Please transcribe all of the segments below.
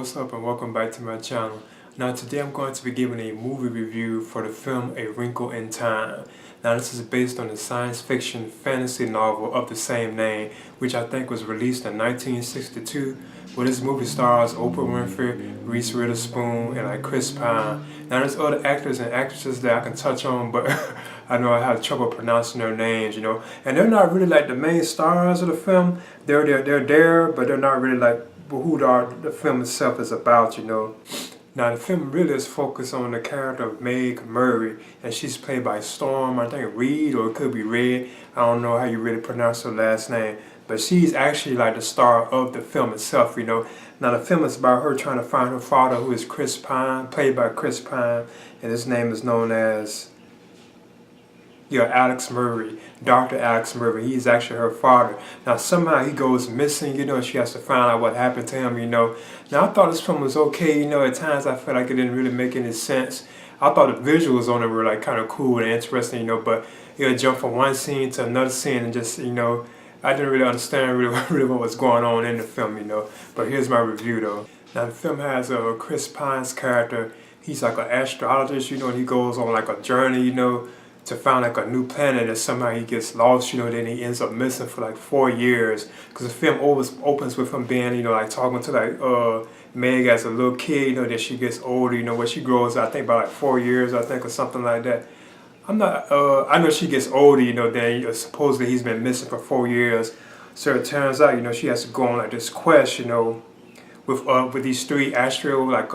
what's up and welcome back to my channel. Now today I'm going to be giving a movie review for the film A Wrinkle in Time. Now this is based on the science fiction fantasy novel of the same name, which I think was released in 1962. Well, this movie stars Oprah Winfrey, Reese Witherspoon, and Chris Pine. Now there's other actors and actresses that I can touch on, but I know I have trouble pronouncing their names, And they're not really like the main stars of the film. They're there, but they're not really like who the film itself is about, Now the film really is focused on the character of Meg Murray, and she's played by Storm, I think Reed, or it could be Red. I don't know how you really pronounce her last name, but she's actually like the star of the film itself, Now the film is about her trying to find her father, who is Chris Pine, played by Chris Pine, and his name is known as Alex Murray, Dr. Alex Murray. He's actually her father. Now somehow he goes missing, and she has to find out what happened to him, Now I thought this film was okay, At times I felt like it didn't really make any sense. I thought the visuals on it were like kind of cool and interesting, but it jumped from one scene to another scene and just, I didn't really understand really what was going on in the film, But here's my review though. Now the film has Chris Pine's character. He's like an astrologist, and he goes on like a journey, to find like a new planet, and somehow he gets lost, then he ends up missing for like 4 years, because the film always opens with him being, like talking to like Meg as a little kid, then she gets older, when she grows, I think about like 4 years, I think, or something like that. I know she gets older, then supposedly he's been missing for 4 years, so it turns out, she has to go on like this quest, with these 3 astral like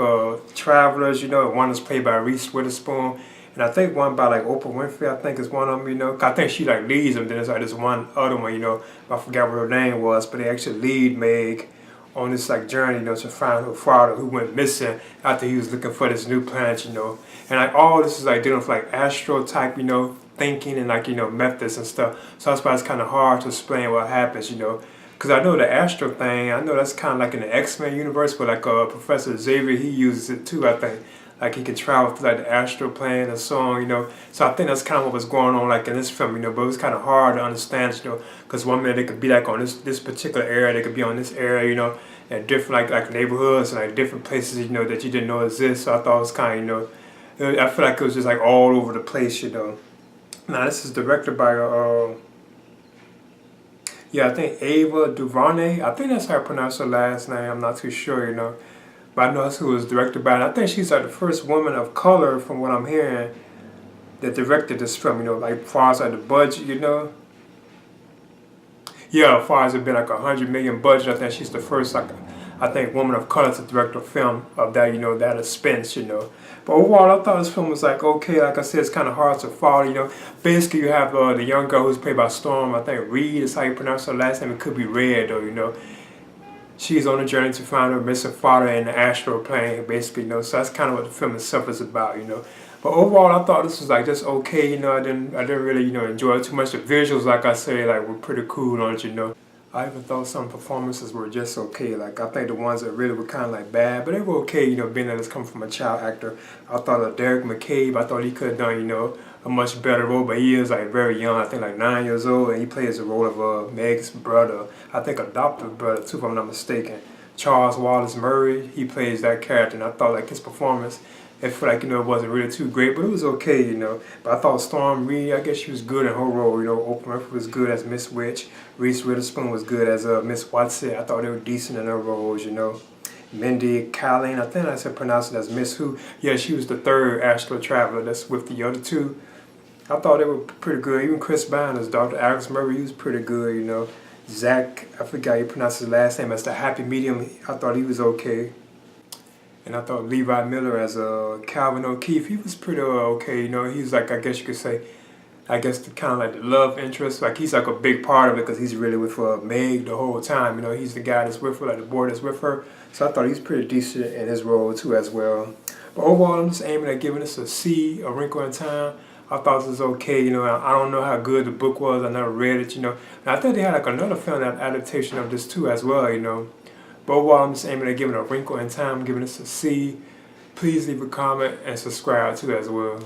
travelers, one is played by Reese Witherspoon, and I think one by like Oprah Winfrey, I think is one of them, I think she like leads them. Then there's like this one other one, I forgot what her name was, but they actually lead Meg on this like journey, to find her father who went missing after he was looking for this new planet, And like all this is like dealing with like astral type, thinking and like, methods and stuff. So that's why it's kind of hard to explain what happens, Because I know the astral thing, I know that's kind of like in the X-Men universe, but like Professor Xavier, he uses it too, I think. Like he can travel through like the astral plane and so on, So I think that's kind of what was going on like in this film, but it was kind of hard to understand, because one minute they could be like on this particular area, they could be on this area, at different like neighborhoods and like different places, that you didn't know exist. So I thought it was kind of, I feel like it was just like all over the place, Now this is directed by I think Ava DuVernay. I think that's how I pronounce her last name. I'm not too sure, But I know that's who it was directed by. And I think she's like the first woman of color, from what I'm hearing, that directed this film, like as far as like the budget, Yeah, as far as it being like $100 million budget, I think she's the first, like, I think, woman of color to direct a film of that, that expense, But overall, I thought this film was like okay. Like I said, it's kind of hard to follow, Basically, you have the young girl who's played by Storm. I think Reed is how you pronounce her last name. It could be Red, though, She's on a journey to find her missing father in the astral plane, basically, So that's kind of what the film itself is about, But overall, I thought this was like just okay, I didn't really, enjoy it too much. The visuals, like I say, like were pretty cool on it, I even thought some performances were just okay. Like I think the ones that really were kind of like bad, but they were okay, being that it's coming from a child actor. I thought of Derek McCabe. I thought he could have done, a much better role, but he is like very young. I think like 9 years old, and he plays the role of Meg's brother. I think adopted brother too, if I'm not mistaken. Charles Wallace Murray. He plays that character, and I thought like his performance, I feel like, it wasn't really too great, but it was okay, But I thought Storm Reed, I guess she was good in her role, Oprah Winfrey was good as Miss Witch. Reese Witherspoon was good as Miss Watson. I thought they were decent in their roles, Mindy Kaling, I think I said pronounce it as Miss Who. Yeah, she was the 3rd astral traveler that's with the other 2. I thought they were pretty good. Even Chris Pine as Dr. Alex Murray, he was pretty good, Zach, I forgot how you pronounce his last name, as the happy medium. I thought he was okay. And I thought Levi Miller as Calvin O'Keefe, he was pretty okay, He's like, I guess you could say, the kind of like the love interest. Like he's like a big part of it, because he's really with Meg the whole time, He's the guy that's with her, like the boy that's with her. So I thought he's pretty decent in his role too as well. But overall, I'm just aiming at giving this a C, A Wrinkle in Time. I thought this was okay, I don't know how good the book was. I never read it, And I think they had like another film adaptation of this too as well, But overall, I'm just aiming at giving A Wrinkle in Time, giving this a C. Please leave a comment and subscribe too as well.